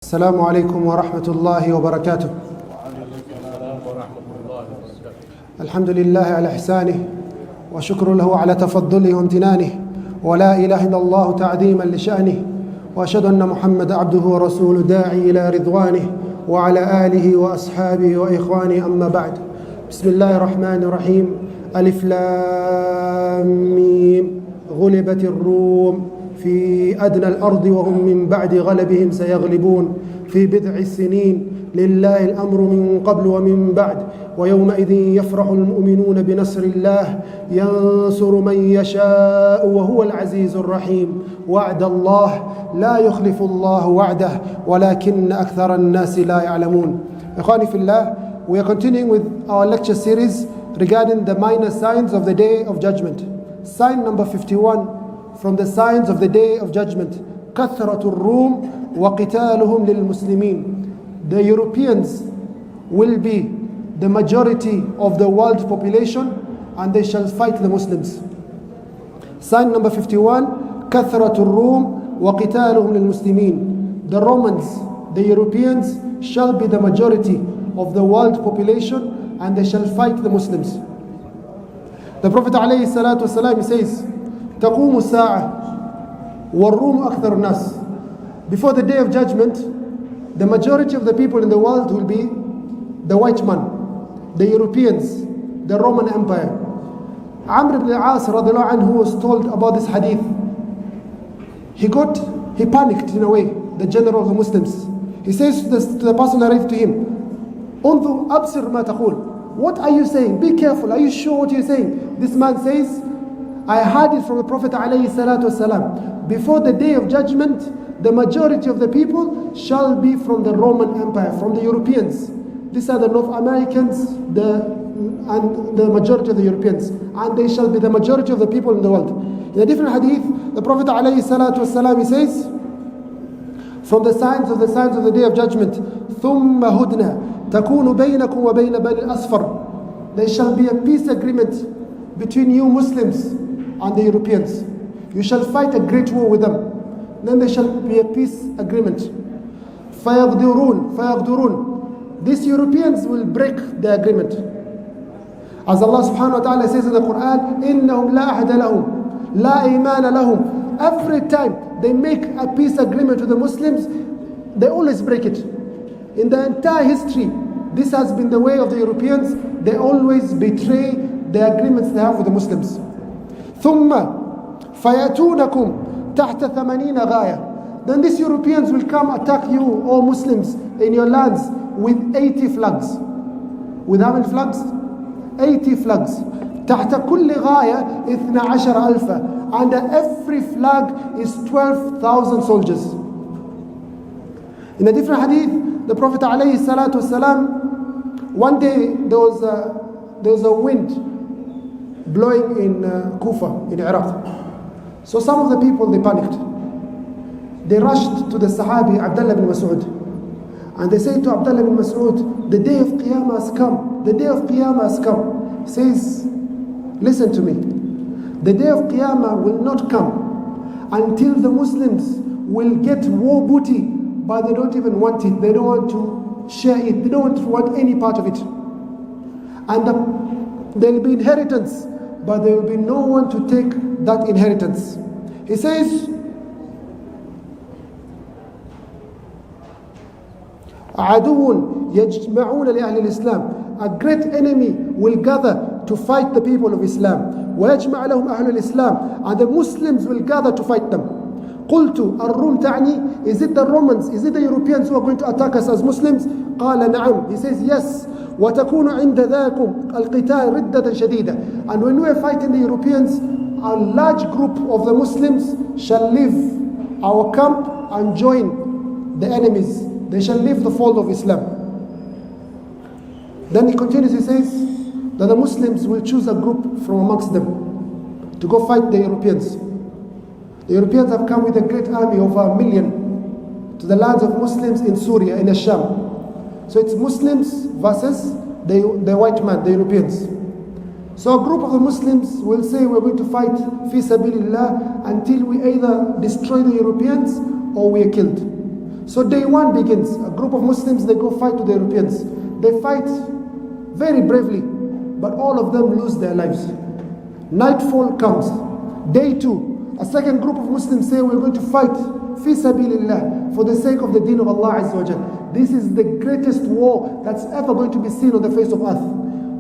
السلام عليكم ورحمة الله وبركاته. الحمد لله على إحسانه وشكر له على تفضله وامتنانه، ولا إله إلا الله تعظيما لشأنه، وأشهد أن محمد عبده ورسوله داعي إلى رضوانه وعلى آله وأصحابه وإخوانه، أما بعد. بسم الله الرحمن الرحيم. ألف لام ميم. غلبت الروم في أدنى الأرض وهم من بعد غلبهم سيغلبون في بضع سنين، لله الأمر من قبل ومن بعد، ويومئذ يفرح المؤمنون بنصر الله ينصر من يشاء وهو العزيز الرحيم. وعد الله لا يخلف الله وعده ولكن أكثر الناس لا يعلمون. إخواني في الله, we are continuing with our lecture series regarding the minor signs of the Day of Judgment. Sign number 51 from the signs of the Day of Judgment: كثرة الروم وقتالهم للمسلمين. The Europeans will be the majority of the world population and they shall fight the Muslims. Sign number 51: كثرة الروم وقتالهم للمسلمين. The Romans, the Europeans, shall be the majority of the world population and they shall fight the Muslims. The Prophet عليه الصلاة والسلام says, تقوم الساعة والروم أكثر الناس. Before the Day of Judgment, the majority of the people in the world will be the white man, the Europeans, the Roman Empire. Amr ibn al-As radiallahu anhu was told about this hadith. He panicked in a way, the general of the Muslims. He says to the person narrated to him, انظر أبصر ما تقول. What are you saying? Be careful. Are you sure what you're saying? This man says, I heard it from the Prophet ﷺ. Before the Day of Judgment, the majority of the people shall be from the Roman Empire, from the Europeans. These are the North Americans and the majority of the Europeans. And they shall be the majority of the people in the world. In a different hadith, the Prophet ﷺ, he says, from the signs of the Day of Judgment, ثُمَّ هُدْنَا تَكُونُ بَيْنَكُمْ وَبَيْنَ بَنِي الْأَصْفَرِ. There shall be a peace agreement between you Muslims and the Europeans. You shall fight a great war with them. Then there shall be a peace agreement. فَيَغْدُرُونَ. These Europeans will break the agreement. As Allah subhanahu wa ta'ala says in the Quran, إِنَّهُمْ لَا أَحْدَ لَهُمْ لَا إِيمَانَ لَهُمْ. Every time they make a peace agreement with the Muslims, they always break it. In the entire history, this has been the way of the Europeans. They always betray the agreements they have with the Muslims. ثُمَّ فَيَأْتُونَكُمْ تَحْتَ 80 غَايَةٍ. Then these Europeans will come attack you, all Muslims, in your lands with 80 flags. With how many flags? 80 flags. تحت كل غاية 12,000. Under every flag is 12,000 soldiers. In a different hadith, the Prophet ﷺ, one day there was a wind blowing in Kufa, in Iraq. So some of the people, they panicked. They rushed to the Sahabi Abdullah bin Mas'ud. And they say to Abdullah bin Mas'ud, the day of Qiyamah has come. The day of Qiyamah has come. He says, listen to me. The day of Qiyamah will not come until the Muslims will get war booty, but they don't even want it. They don't want to share it. They don't want any part of it. And there will be inheritance, but there will be no one to take that inheritance. He says, عَدُوٌ يَجْمَعُونَ لِأَهْلِ الْإِسْلَامِ. A great enemy will gather to fight the people of Islam. وَيَجْمَعَ لَهُمْ أَهْلُ الْإِسْلام. And the Muslims will gather to fight them. قُلْتُ الروم تعني. Is it the Romans? Is it the Europeans who are going to attack us as Muslims? قال نعم. He says yes. وَتَكُونُ عِنْدَ ذَاكُمْ الْقِتَالِ رِدَّةً شَدِيدًا. And when we are fighting the Europeans, a large group of the Muslims shall leave our camp and join the enemies. They shall leave the fold of Islam. Then he continues, he says that the Muslims will choose a group from amongst them to go fight the Europeans. The Europeans have come with a great army of 1 million to the lands of Muslims in Syria, in Asham. So it's Muslims versus the white man, the Europeans. So a group of the Muslims will say, we're going to fight fi sabilillah until we either destroy the Europeans or we are killed. So day one begins. A group of Muslims, they go fight to the Europeans. They fight very bravely, but all of them lose their lives. Nightfall comes. Day two, a second group of Muslims say, we're going to fight fi sabilillah, for the sake of the deen of Allah Azza wa Jal. This is the greatest war that's ever going to be seen on the face of earth.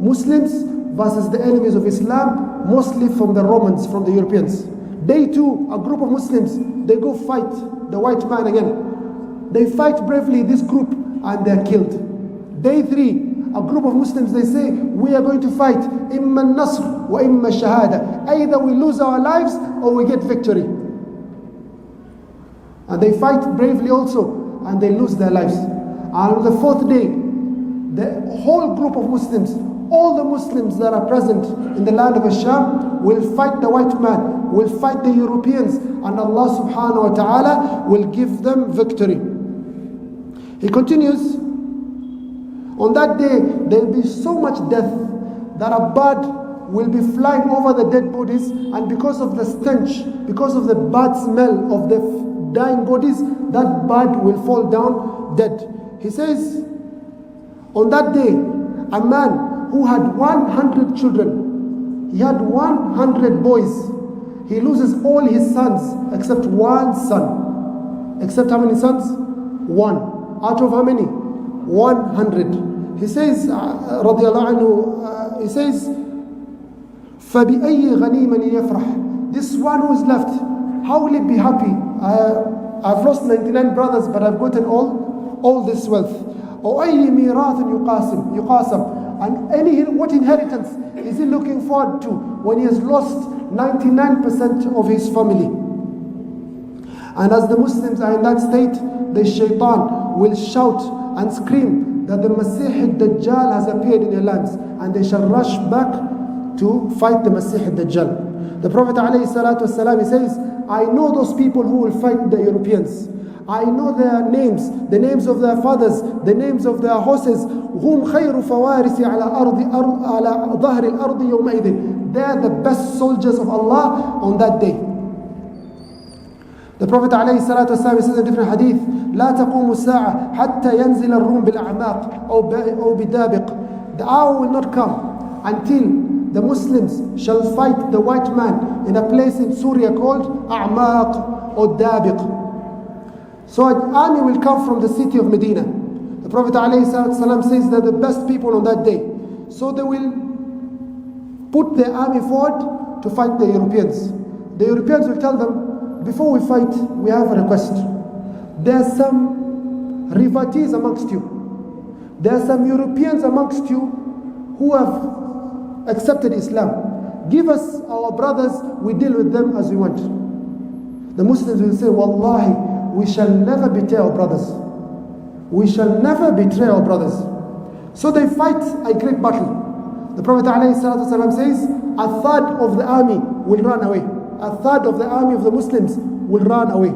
Muslims versus the enemies of Islam, mostly from the Romans, from the Europeans. Day two, a group of Muslims, they go fight the white man again. They fight bravely, this group, and they're killed. Day three, a group of Muslims, they say, we are going to fight imma nasr wa imma shahada. Either we lose our lives or we get victory. And they fight bravely also, and they lose their lives. And on the fourth day, the whole group of Muslims, all the Muslims that are present in the land of Sham will fight the white man, will fight the Europeans, and Allah subhanahu wa ta'ala will give them victory. He continues, on that day there will be so much death that a bird will be flying over the dead bodies, and because of the stench, because of the bad smell of the dying bodies, that bird will fall down dead. He says, on that day, a man who had 100 children, he had 100 boys, he loses all his sons except one son. Except how many sons? One. Out of how many? 100. He says, radiallahu anhu, he says, فَبِأَيِّ غَنِيمًا يَفْرَحْ. This one who is left, how will it be happy? I've lost 99 brothers, but I've gotten all this wealth. Or أَيِّ مِيرَاثٍ يُقَاسَمْ. And what inheritance is he looking forward to when he has lost 99% of his family? And as the Muslims are in that state, the shaitan will shout and scream that the Masih al-Dajjal has appeared in their lands, and they shall rush back to fight the Masih al-Dajjal. The Prophet ﷺ, he says, I know those people who will fight the Europeans. I know their names, the names of their fathers, the names of their horses. Hum khayru fawarisi ala dhahri al-ardi yawma'idhin. They are the best soldiers of Allah on that day. The Prophet ﷺ says in a different hadith, لا تقوم الساعة حتى ينزل الروم بالأعماق أو بدابق. The hour will not come until the Muslims shall fight the white man in a place in Syria called A'maq or Dabiq. So an army will come from the city of Medina. The Prophet ﷺ says that the best people on that day. So they will put their army forward to fight the Europeans. The Europeans will tell them, before we fight, we have a request. There are some refugees amongst you. There are some Europeans amongst you who have accepted Islam. Give us our brothers, we deal with them as we want. The Muslims will say, Wallahi, we shall never betray our brothers. We shall never betray our brothers. So they fight a great battle. The Prophet ﷺ says, a third of the army will run away. A third of the army of the Muslims will run away.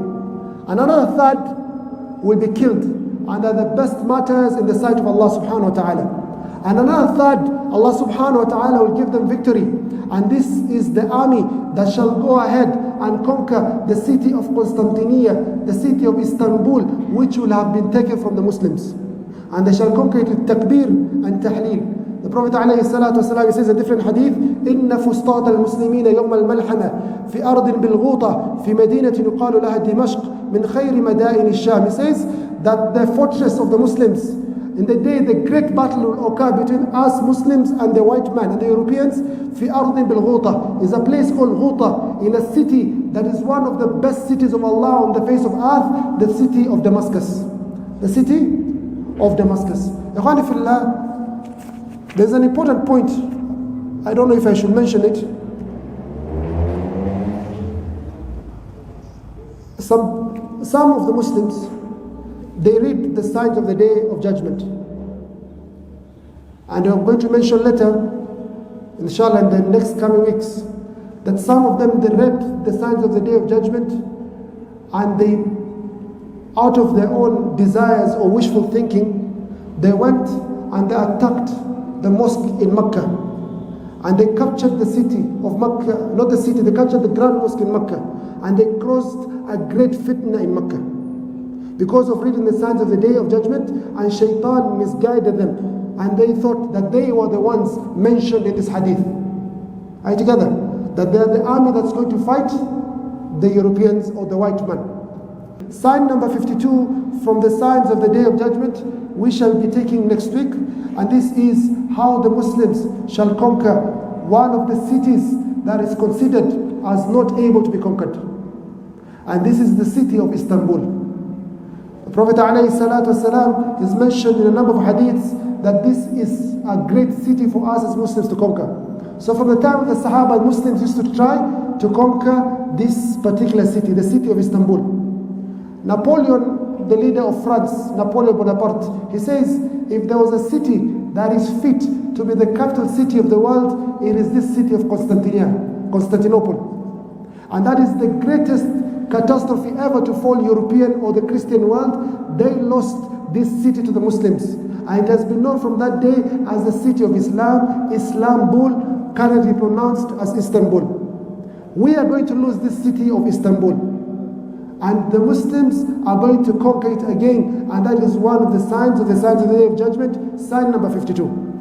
Another third will be killed, and are the best martyrs in the sight of Allah subhanahu wa ta'ala. And another third, Allah subhanahu wa ta'ala will give them victory. And this is the army that shall go ahead and conquer the city of Constantinople, the city of Istanbul, which will have been taken from the Muslims. And they shall conquer it with takbir and tahleel. The Prophet ﷺ says a different hadith, إِنَّ فُسْطَاطَ الْمُسْلِمِينَ يَوْمَ الْمَلْحَمَةِ فِي أَرْضٍ بِالْغُوطَةِ فِي مَدِينَةٍ يُقَالُ لَهَا دِمَشْقٍ مِنْ خَيْرِ مَدَائِنِ الشَّامِ. He says that the fortress of the Muslims, in the day the great battle will occur between us Muslims and the white man and the Europeans, فِي أَرْضٍ بِالْغُوطَةِ is a place called Ghuta, in a city that is one of the best cities of Allah on the face of earth, the city of Damascus. The city of Damascus. Ikhwani fillah, there's an important point. I don't know if I should mention it. Some of the Muslims, they read the signs of the Day of Judgment. And I'm going to mention later, inshallah, in the next coming weeks, that some of them, they read the signs of the Day of Judgment, and they, out of their own desires or wishful thinking, they went and they attacked the mosque in Mecca, and they captured the city of Mecca, not the city, they captured the Grand Mosque in Mecca, and they caused a great fitna in Mecca. because of reading the signs of the Day of Judgment, and Shaitan misguided them, and they thought that they were the ones mentioned in this hadith. Are you together? That they are the army that's going to fight the Europeans or the white man. Sign number 52 from the signs of the Day of Judgment we shall be taking next week, and this is how the Muslims shall conquer one of the cities that is considered as not able to be conquered, and this is the city of Istanbul. The Prophet ﷺ is mentioned in a number of hadiths that this is a great city for us as Muslims to conquer. So from the time of the Sahaba, Muslims used to try to conquer this particular city, the city of Istanbul. Napoleon, the leader of France, Napoleon Bonaparte, he says, if there was a city that is fit to be the capital city of the world, it is this city of Constantinople. And that is the greatest catastrophe ever to fall European or the Christian world. They lost this city to the Muslims. And it has been known from that day as the city of Islam, Islambul, currently pronounced as Istanbul. We are going to lose this city of Istanbul, and the Muslims are going to conquer it again, and that is one of the signs of the Day of Judgment, sign number 52.